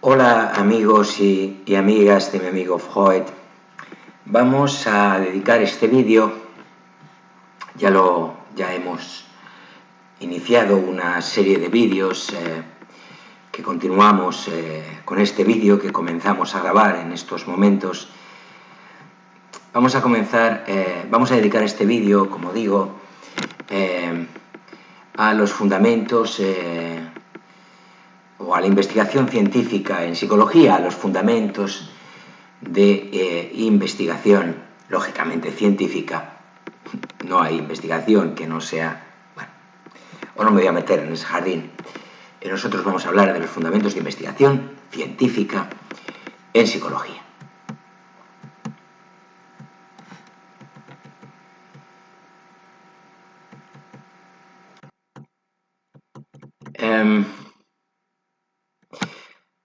Hola amigos y amigas de mi amigo Freud. Vamos a dedicar este vídeo, ya hemos iniciado una serie de vídeos que continuamos con este vídeo que comenzamos a grabar en estos momentos. Vamos a dedicar este vídeo, como digo, a los fundamentos o a la investigación científica en psicología, a los fundamentos de investigación, lógicamente científica. No hay investigación que no sea... Bueno, o no me voy a meter en ese jardín. Nosotros vamos a hablar de los fundamentos de investigación científica en psicología.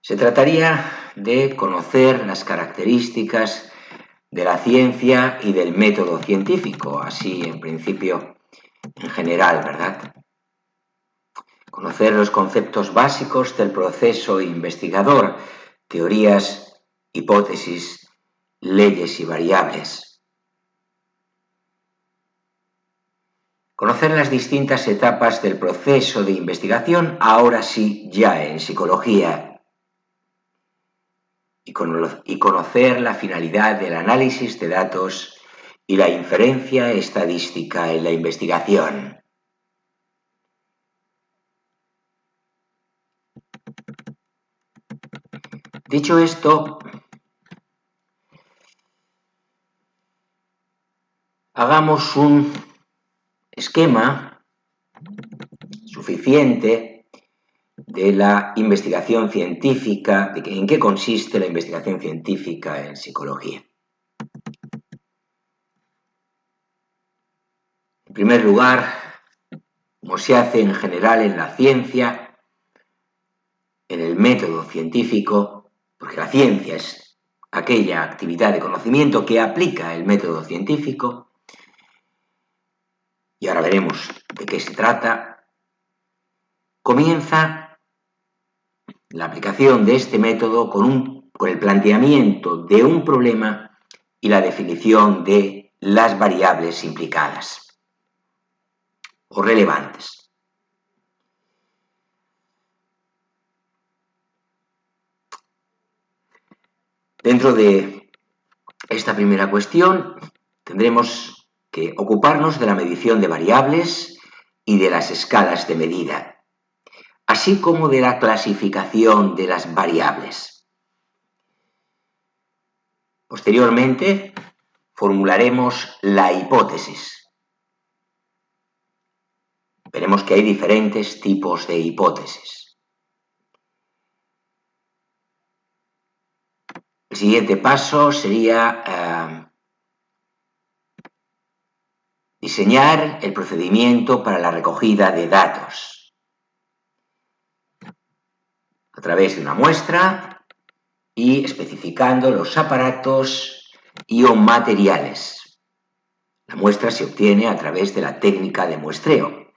Se trataría de conocer las características de la ciencia y del método científico, así en principio, en general, ¿verdad? Conocer los conceptos básicos del proceso investigador, teorías, hipótesis, leyes y variables. Conocer las distintas etapas del proceso de investigación, ahora sí, ya en psicología. Y conocer la finalidad del análisis de datos y la inferencia estadística en la investigación. Dicho esto, hagamos un esquema suficiente de la investigación científica, en qué consiste la investigación científica en psicología. En primer lugar, como se hace en general en la ciencia, en el método científico, porque la ciencia es aquella actividad de conocimiento que aplica el método científico, y ahora veremos de qué se trata, comienza la aplicación de este método con el planteamiento de un problema y la definición de las variables implicadas o relevantes. Dentro de esta primera cuestión tendremos que ocuparnos de la medición de variables y de las escalas de medida, así como de la clasificación de las variables. Posteriormente, formularemos la hipótesis. Veremos que hay diferentes tipos de hipótesis. El siguiente paso sería diseñar el procedimiento para la recogida de datos a través de una muestra y especificando los aparatos y o materiales. La muestra se obtiene a través de la técnica de muestreo.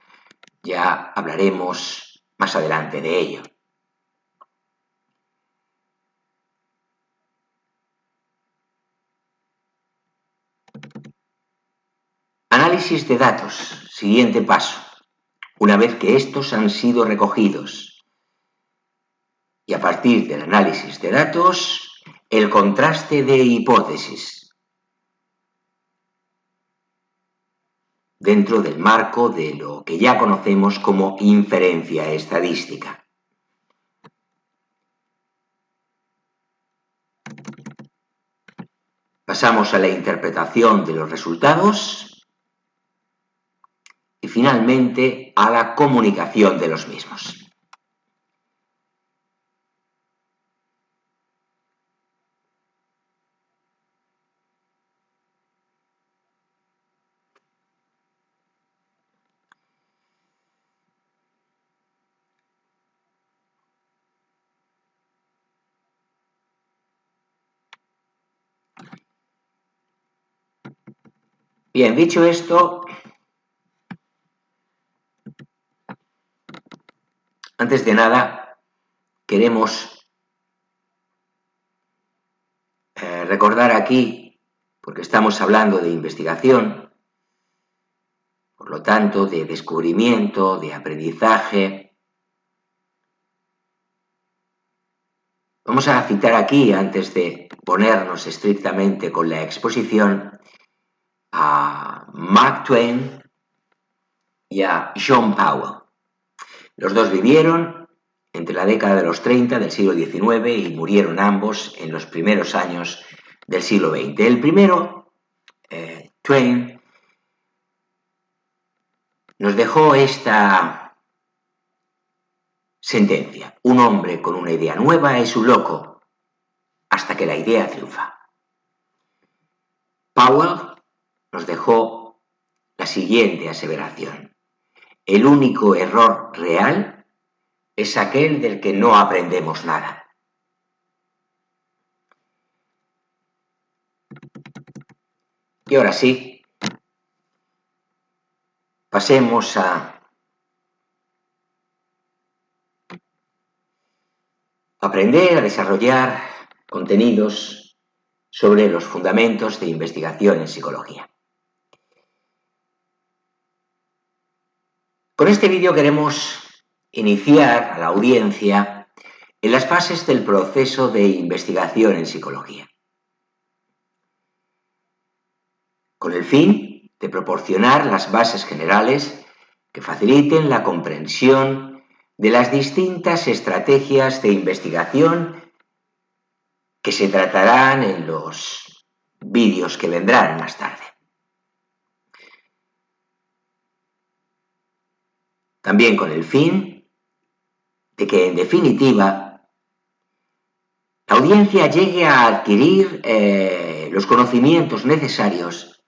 Ya hablaremos más adelante de ello. Análisis de datos. Siguiente paso. Una vez que estos han sido recogidos y a partir del análisis de datos, el contraste de hipótesis dentro del marco de lo que ya conocemos como inferencia estadística. Pasamos a la interpretación de los resultados y finalmente a la comunicación de los mismos. Bien, dicho esto, antes de nada queremos recordar aquí, porque estamos hablando de investigación, por lo tanto, de descubrimiento, de aprendizaje. Vamos a citar aquí, antes de ponernos estrictamente con la exposición, a Mark Twain y a John Powell. Los dos vivieron entre la década de los 30 del siglo XIX y murieron ambos en los primeros años del siglo XX. El primero, Twain, nos dejó esta sentencia: un hombre con una idea nueva es un loco hasta que la idea triunfa. Powell nos dejó la siguiente aseveración: el único error real es aquel del que no aprendemos nada. Y ahora sí, pasemos a aprender a desarrollar contenidos sobre los fundamentos de investigación en psicología. Con este vídeo queremos iniciar a la audiencia en las fases del proceso de investigación en psicología, con el fin de proporcionar las bases generales que faciliten la comprensión de las distintas estrategias de investigación que se tratarán en los vídeos que vendrán más tarde. También con el fin de que, en definitiva, la audiencia llegue a adquirir los conocimientos necesarios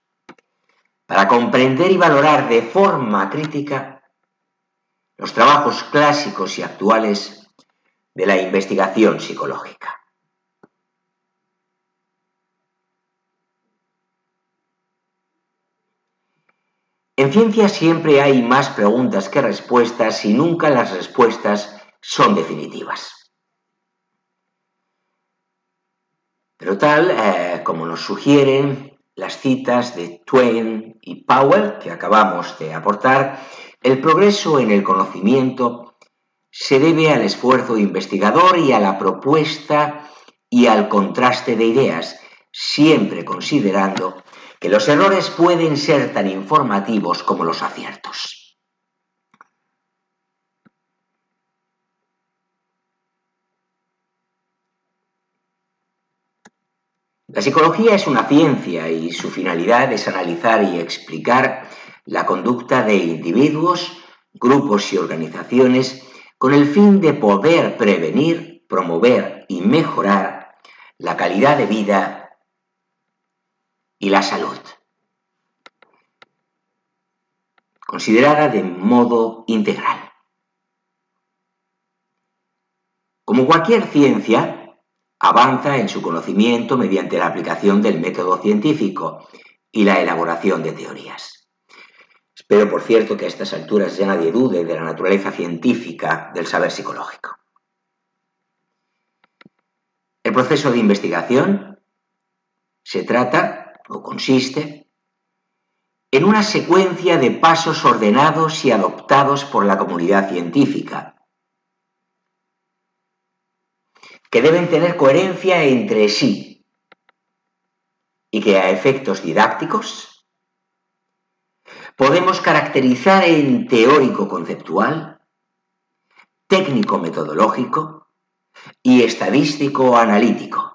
para comprender y valorar de forma crítica los trabajos clásicos y actuales de la investigación psicológica. En ciencia siempre hay más preguntas que respuestas y nunca las respuestas son definitivas. Pero tal como nos sugieren las citas de Twain y Powell que acabamos de aportar, el progreso en el conocimiento se debe al esfuerzo investigador y a la propuesta y al contraste de ideas, siempre considerando que los errores pueden ser tan informativos como los aciertos. La psicología es una ciencia y su finalidad es analizar y explicar la conducta de individuos, grupos y organizaciones con el fin de poder prevenir, promover y mejorar la calidad de vida y la salud, considerada de modo integral. Como cualquier ciencia, avanza en su conocimiento mediante la aplicación del método científico y la elaboración de teorías. Espero, por cierto, que a estas alturas ya nadie dude de la naturaleza científica del saber psicológico. El proceso de investigación se trata o consiste en una secuencia de pasos ordenados y adoptados por la comunidad científica, que deben tener coherencia entre sí y que a efectos didácticos podemos caracterizar en teórico-conceptual, técnico-metodológico y estadístico-analítico.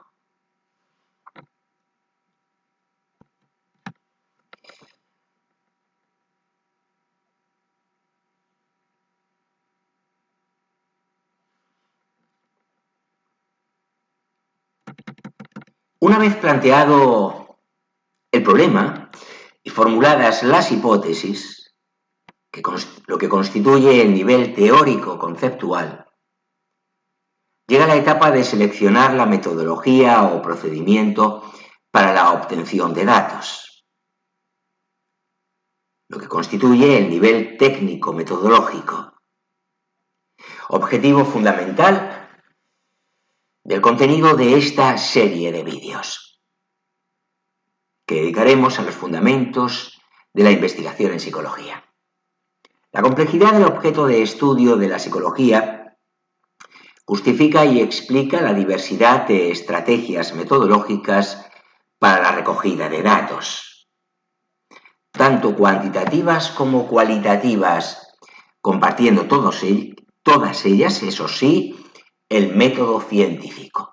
Una vez planteado el problema y formuladas las hipótesis, lo que constituye el nivel teórico-conceptual, llega la etapa de seleccionar la metodología o procedimiento para la obtención de datos, lo que constituye el nivel técnico-metodológico, objetivo fundamental del contenido de esta serie de vídeos. que dedicaremos a los fundamentos de la investigación en psicología. La complejidad del objeto de estudio de la psicología justifica y explica la diversidad de estrategias metodológicas para la recogida de datos, tanto cuantitativas como cualitativas, compartiendo todas ellas, eso sí, el método científico.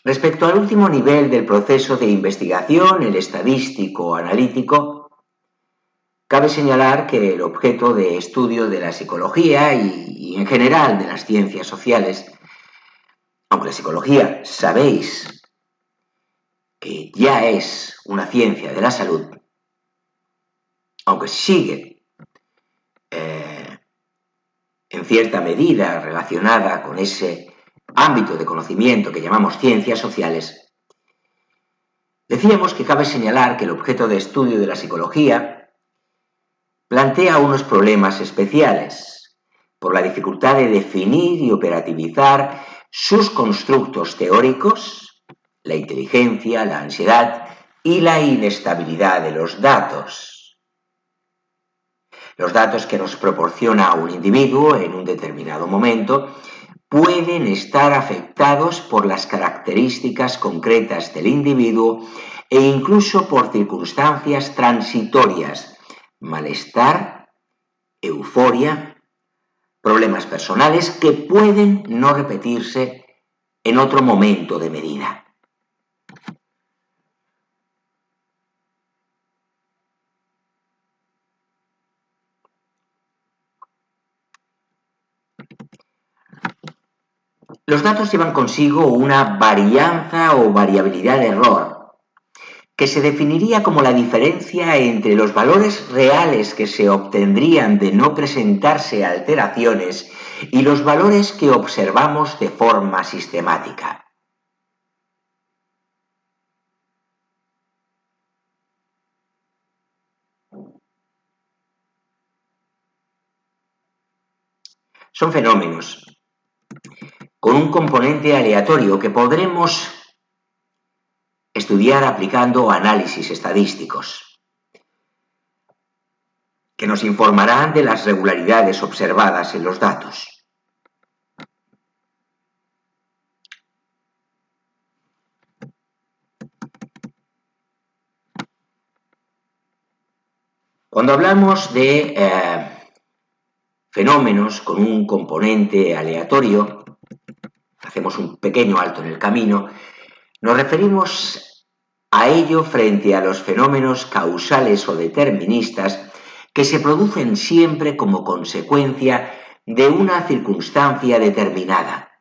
Respecto al último nivel del proceso de investigación, el estadístico analítico, cabe señalar que el objeto de estudio de la psicología y en general de las ciencias sociales, aunque la psicología sabéis que ya es una ciencia de la salud, aunque sigue en cierta medida relacionada con ese ámbito de conocimiento que llamamos ciencias sociales, decíamos que cabe señalar que el objeto de estudio de la psicología plantea unos problemas especiales por la dificultad de definir y operativizar sus constructos teóricos, la inteligencia, la ansiedad y la inestabilidad de los datos. Los datos que nos proporciona un individuo en un determinado momento pueden estar afectados por las características concretas del individuo e incluso por circunstancias transitorias, malestar, euforia, problemas personales que pueden no repetirse en otro momento de medida. Los datos llevan consigo una varianza o variabilidad de error, que se definiría como la diferencia entre los valores reales que se obtendrían de no presentarse alteraciones y los valores que observamos de forma sistemática. Son fenómenos con un componente aleatorio que podremos estudiar aplicando análisis estadísticos, que nos informarán de las regularidades observadas en los datos. Cuando hablamos de fenómenos con un componente aleatorio, hacemos un pequeño alto en el camino, nos referimos a ello frente a los fenómenos causales o deterministas que se producen siempre como consecuencia de una circunstancia determinada.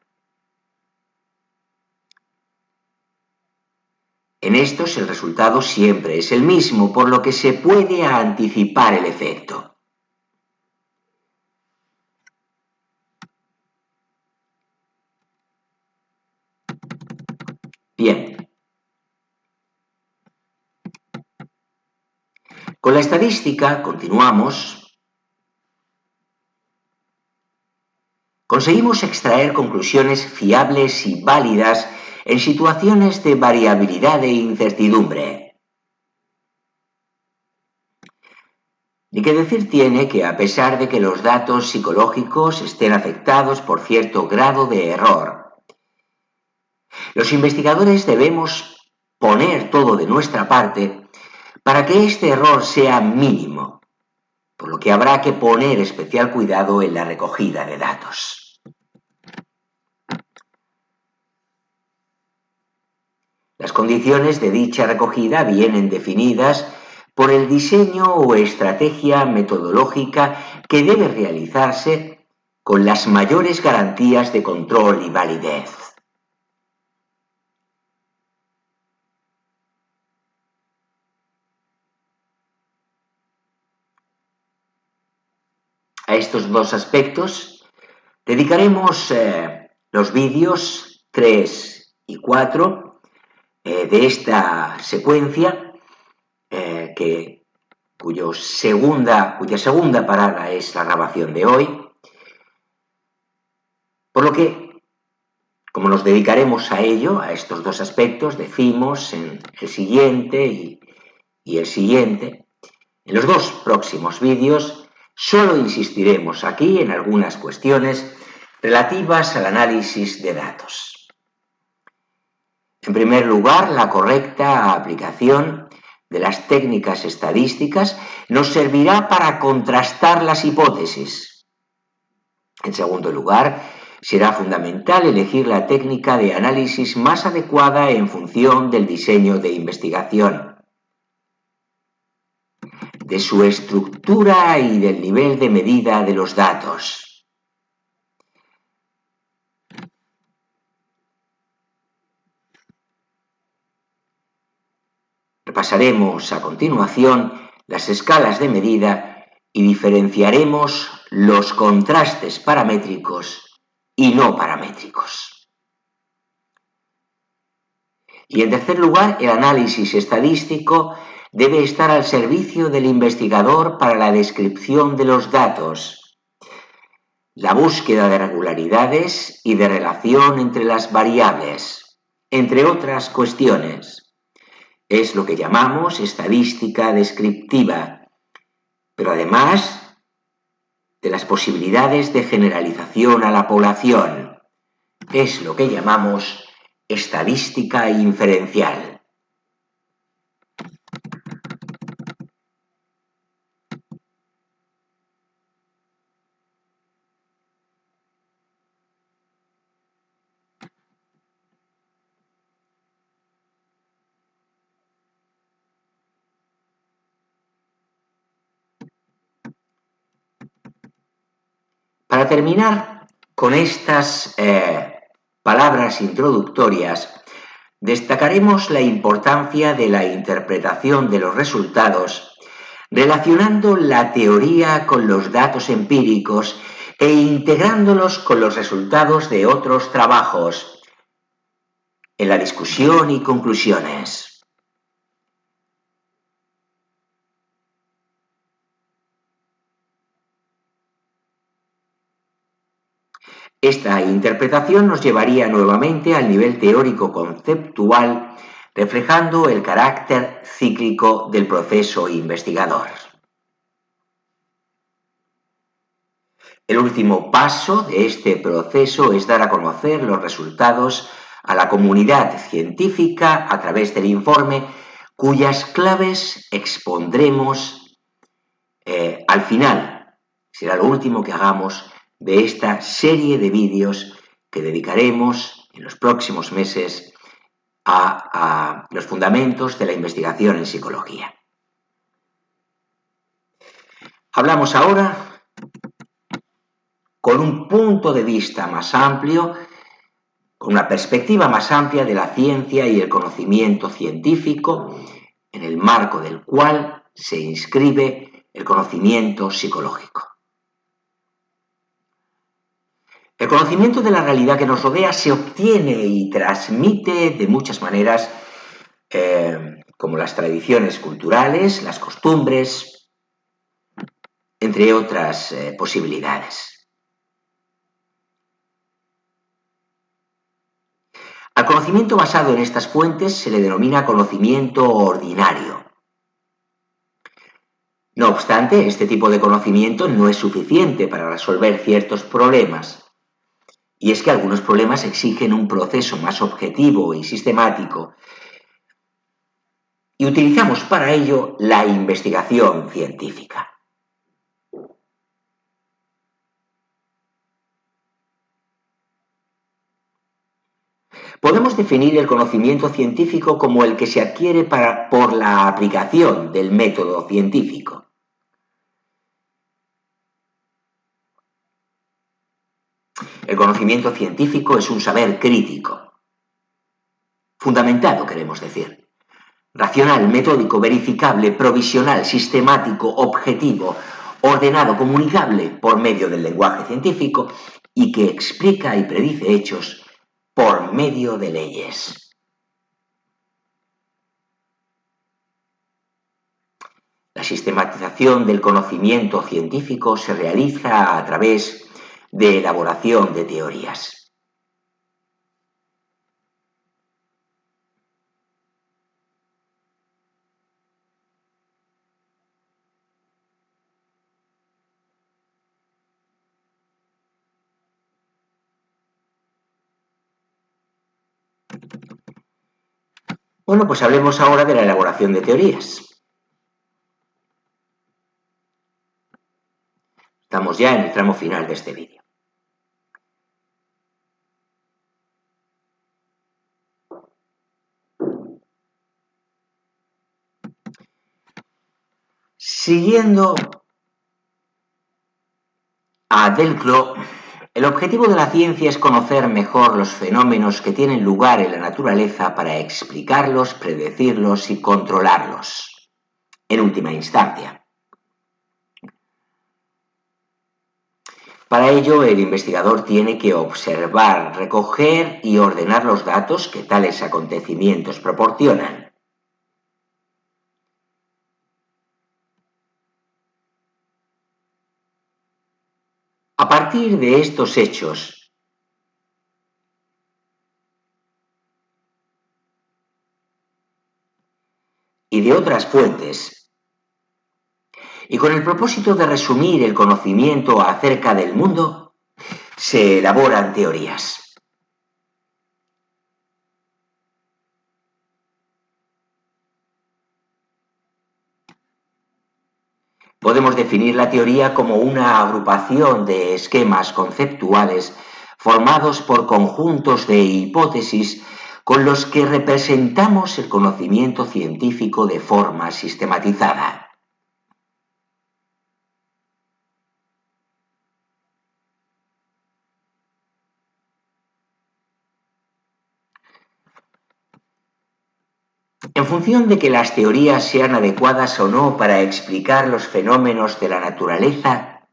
En estos el resultado siempre es el mismo, por lo que se puede anticipar el efecto. Bien. Con la estadística continuamos. Conseguimos extraer conclusiones fiables y válidas en situaciones de variabilidad e incertidumbre. Ni que decir tiene que, a pesar de que los datos psicológicos estén afectados por cierto grado de error, los investigadores debemos poner todo de nuestra parte para que este error sea mínimo, por lo que habrá que poner especial cuidado en la recogida de datos. Las condiciones de dicha recogida vienen definidas por el diseño o estrategia metodológica que debe realizarse con las mayores garantías de control y validez. A estos dos aspectos dedicaremos los vídeos 3 y 4 de esta secuencia que cuya segunda parada es la grabación de hoy, por lo que, como nos dedicaremos a ello, a estos dos aspectos, decimos en el siguiente y el siguiente, en los dos próximos vídeos solo insistiremos aquí en algunas cuestiones relativas al análisis de datos. En primer lugar, la correcta aplicación de las técnicas estadísticas nos servirá para contrastar las hipótesis. En segundo lugar, será fundamental elegir la técnica de análisis más adecuada en función del diseño de investigación, de su estructura y del nivel de medida de los datos. Repasaremos a continuación las escalas de medida y diferenciaremos los contrastes paramétricos y no paramétricos. Y en tercer lugar, el análisis estadístico debe estar al servicio del investigador para la descripción de los datos, la búsqueda de regularidades y de relación entre las variables, entre otras cuestiones. Es lo que llamamos estadística descriptiva, pero además de las posibilidades de generalización a la población. Es lo que llamamos estadística inferencial. Para terminar con estas palabras introductorias, destacaremos la importancia de la interpretación de los resultados, relacionando la teoría con los datos empíricos e integrándolos con los resultados de otros trabajos en la discusión y conclusiones. Esta interpretación nos llevaría nuevamente al nivel teórico conceptual, reflejando el carácter cíclico del proceso investigador. El último paso de este proceso es dar a conocer los resultados a la comunidad científica a través del informe, cuyas claves expondremos al final. Será lo último que hagamos de esta serie de vídeos que dedicaremos en los próximos meses a los fundamentos de la investigación en psicología. Hablamos ahora con un punto de vista más amplio, con una perspectiva más amplia de la ciencia y el conocimiento científico, en el marco del cual se inscribe el conocimiento psicológico. El conocimiento de la realidad que nos rodea se obtiene y transmite de muchas maneras, como las tradiciones culturales, las costumbres, entre otras posibilidades. Al conocimiento basado en estas fuentes se le denomina conocimiento ordinario. No obstante, este tipo de conocimiento no es suficiente para resolver ciertos problemas. Y es que algunos problemas exigen un proceso más objetivo y sistemático. Y utilizamos para ello la investigación científica. Podemos definir el conocimiento científico como el que se adquiere por la aplicación del método científico. El conocimiento científico es un saber crítico, fundamentado, queremos decir, racional, metódico, verificable, provisional, sistemático, objetivo, ordenado, comunicable por medio del lenguaje científico y que explica y predice hechos por medio de leyes. La sistematización del conocimiento científico se realiza a través de elaboración de teorías. Bueno, pues hablemos ahora de la elaboración de teorías. Estamos ya en el tramo final de este vídeo. Siguiendo a Delclos, el objetivo de la ciencia es conocer mejor los fenómenos que tienen lugar en la naturaleza para explicarlos, predecirlos y controlarlos, en última instancia. Para ello, el investigador tiene que observar, recoger y ordenar los datos que tales acontecimientos proporcionan. A partir de estos hechos, y de otras fuentes, y con el propósito de resumir el conocimiento acerca del mundo, se elaboran teorías. Podemos definir la teoría como una agrupación de esquemas conceptuales formados por conjuntos de hipótesis con los que representamos el conocimiento científico de forma sistematizada. En función de que las teorías sean adecuadas o no para explicar los fenómenos de la naturaleza,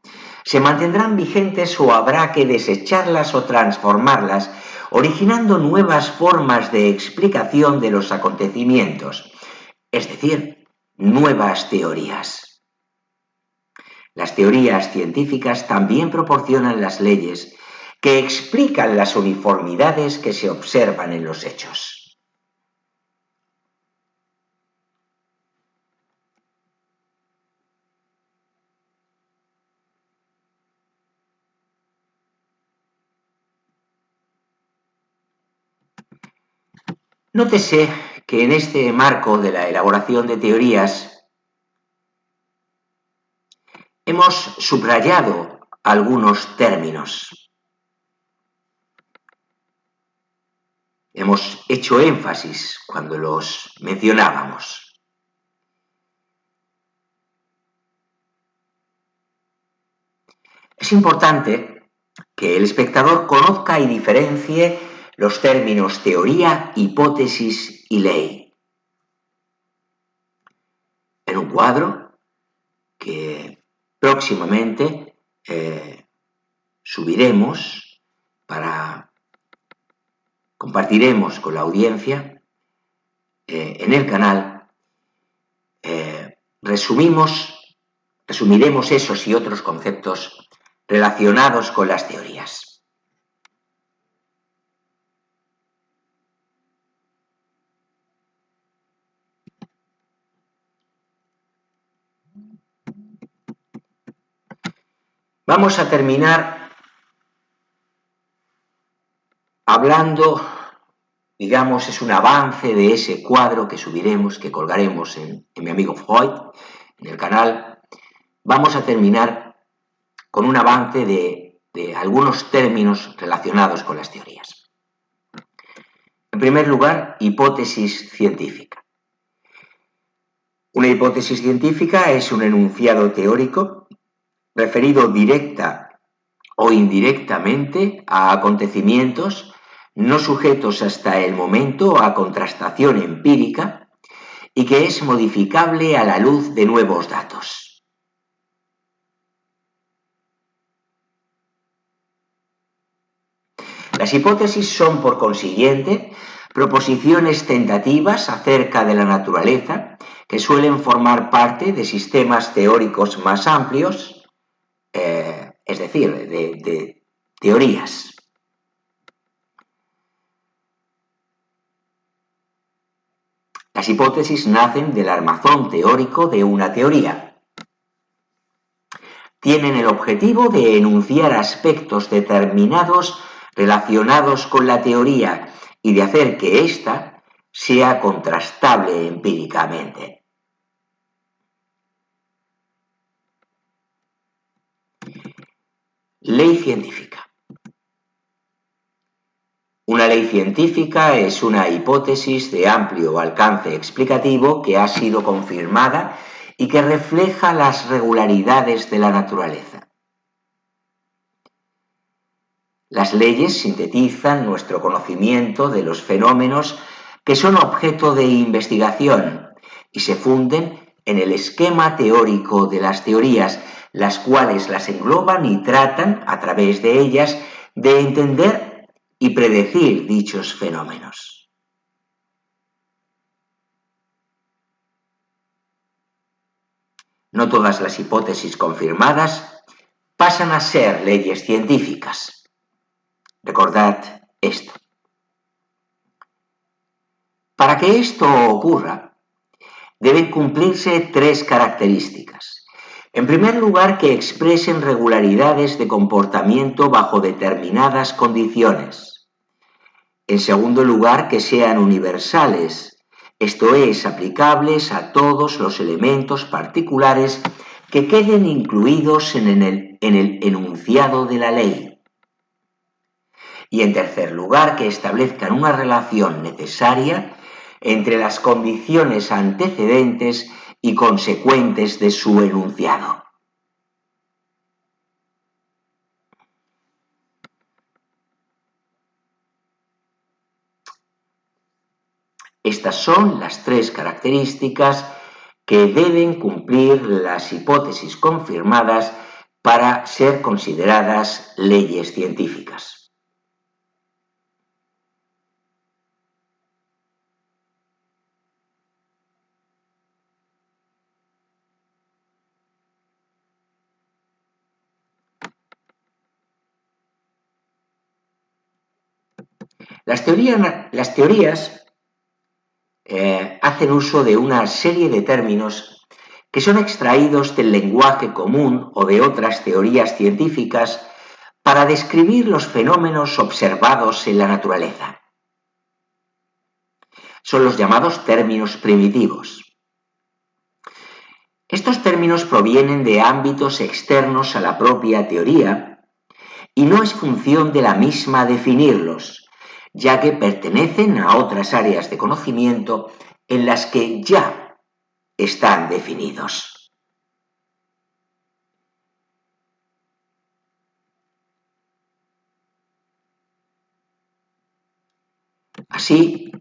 se mantendrán vigentes o habrá que desecharlas o transformarlas, originando nuevas formas de explicación de los acontecimientos, es decir, nuevas teorías. Las teorías científicas también proporcionan las leyes que explican las uniformidades que se observan en los hechos. Nótese que en este marco de la elaboración de teorías hemos subrayado algunos términos. Hemos hecho énfasis cuando los mencionábamos. Es importante que el espectador conozca y diferencie los términos teoría, hipótesis y ley. En un cuadro que próximamente subiremos compartiremos con la audiencia en el canal, resumiremos esos y otros conceptos relacionados con las teorías. Vamos a terminar hablando, digamos, es un avance de ese cuadro que subiremos, que colgaremos en mi amigo Freud, en el canal. Vamos a terminar con un avance de algunos términos relacionados con las teorías. En primer lugar, hipótesis científica. Una hipótesis científica es un enunciado teórico referido directa o indirectamente a acontecimientos no sujetos hasta el momento a contrastación empírica y que es modificable a la luz de nuevos datos. Las hipótesis son, por consiguiente, proposiciones tentativas acerca de la naturaleza que suelen formar parte de sistemas teóricos más amplios, es decir, de teorías. Las hipótesis nacen del armazón teórico de una teoría. Tienen el objetivo de enunciar aspectos determinados relacionados con la teoría y de hacer que ésta sea contrastable empíricamente. Ley científica. Una ley científica es una hipótesis de amplio alcance explicativo que ha sido confirmada y que refleja las regularidades de la naturaleza. Las leyes sintetizan nuestro conocimiento de los fenómenos que son objeto de investigación y se funden en el esquema teórico de las teorías, las cuales las engloban y tratan, a través de ellas, de entender y predecir dichos fenómenos. No todas las hipótesis confirmadas pasan a ser leyes científicas. Recordad esto. Para que esto ocurra, deben cumplirse tres características. En primer lugar, que expresen regularidades de comportamiento bajo determinadas condiciones. En segundo lugar, que sean universales, esto es, aplicables a todos los elementos particulares que queden incluidos en el enunciado de la ley. Y en tercer lugar, que establezcan una relación necesaria entre las condiciones antecedentes y consecuentes de su enunciado. Estas son las tres características que deben cumplir las hipótesis confirmadas para ser consideradas leyes científicas. Las teorías hacen uso de una serie de términos que son extraídos del lenguaje común o de otras teorías científicas para describir los fenómenos observados en la naturaleza. Son los llamados términos primitivos. Estos términos provienen de ámbitos externos a la propia teoría y no es función de la misma definirlos, ya que pertenecen a otras áreas de conocimiento en las que ya están definidos. Así,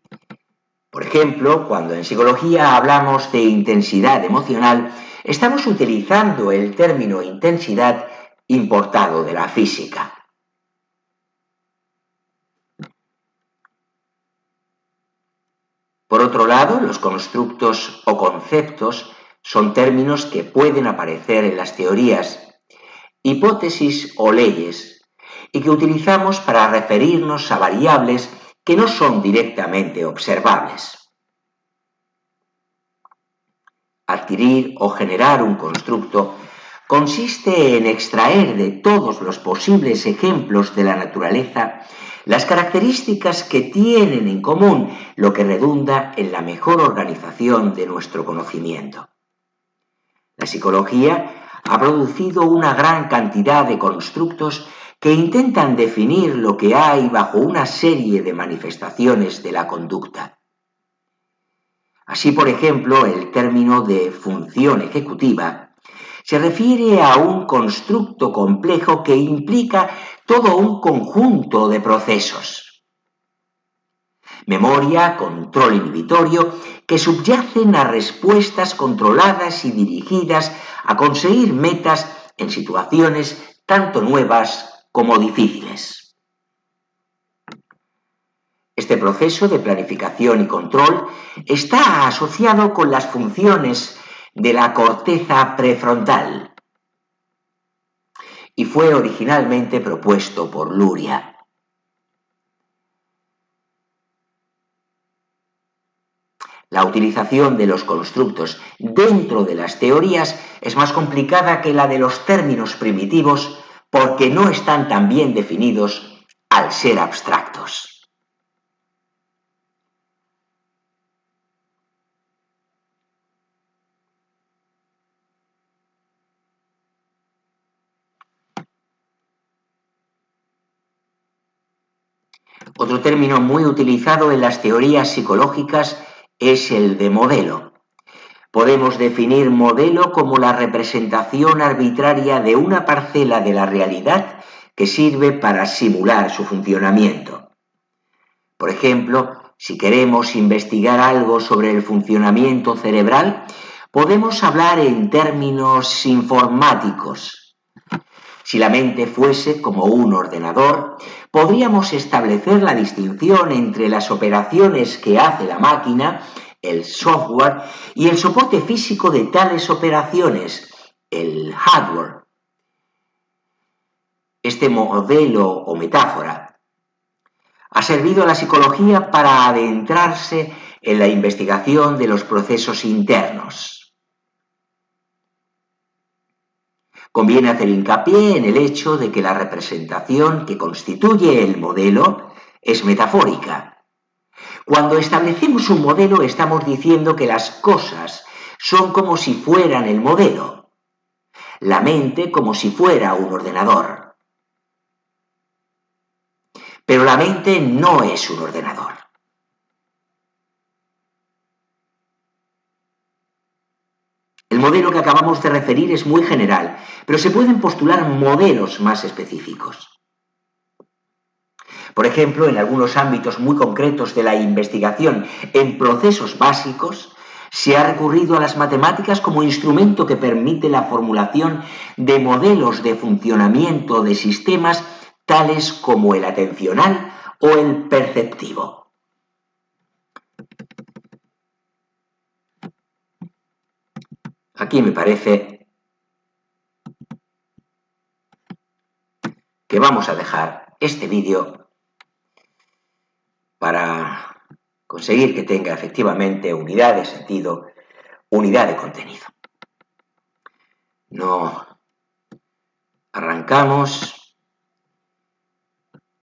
por ejemplo, cuando en psicología hablamos de intensidad emocional, estamos utilizando el término intensidad importado de la física. Por otro lado, los constructos o conceptos son términos que pueden aparecer en las teorías, hipótesis o leyes, y que utilizamos para referirnos a variables que no son directamente observables. Adquirir o generar un constructo consiste en extraer de todos los posibles ejemplos de la naturaleza las características que tienen en común, lo que redunda en la mejor organización de nuestro conocimiento. La psicología ha producido una gran cantidad de constructos que intentan definir lo que hay bajo una serie de manifestaciones de la conducta. Así, por ejemplo, el término de función ejecutiva se refiere a un constructo complejo que implica todo un conjunto de procesos. Memoria, control inhibitorio, que subyacen a respuestas controladas y dirigidas a conseguir metas en situaciones tanto nuevas como difíciles. Este proceso de planificación y control está asociado con las funciones de la corteza prefrontal y fue originalmente propuesto por Luria. La utilización de los constructos dentro de las teorías es más complicada que la de los términos primitivos porque no están tan bien definidos al ser abstractos. Otro término muy utilizado en las teorías psicológicas es el de modelo. Podemos definir modelo como la representación arbitraria de una parcela de la realidad que sirve para simular su funcionamiento. Por ejemplo, si queremos investigar algo sobre el funcionamiento cerebral, podemos hablar en términos informáticos. Si la mente fuese como un ordenador, podríamos establecer la distinción entre las operaciones que hace la máquina, el software, y el soporte físico de tales operaciones, el hardware. Este modelo o metáfora ha servido a la psicología para adentrarse en la investigación de los procesos internos. Conviene hacer hincapié en el hecho de que la representación que constituye el modelo es metafórica. Cuando establecemos un modelo estamos diciendo que las cosas son como si fueran el modelo, la mente como si fuera un ordenador. Pero la mente no es un ordenador. El modelo que acabamos de referir es muy general, pero se pueden postular modelos más específicos. Por ejemplo, en algunos ámbitos muy concretos de la investigación en procesos básicos, se ha recurrido a las matemáticas como instrumento que permite la formulación de modelos de funcionamiento de sistemas tales como el atencional o el perceptivo. Aquí me parece que vamos a dejar este vídeo para conseguir que tenga efectivamente unidad de sentido, unidad de contenido. No arrancamos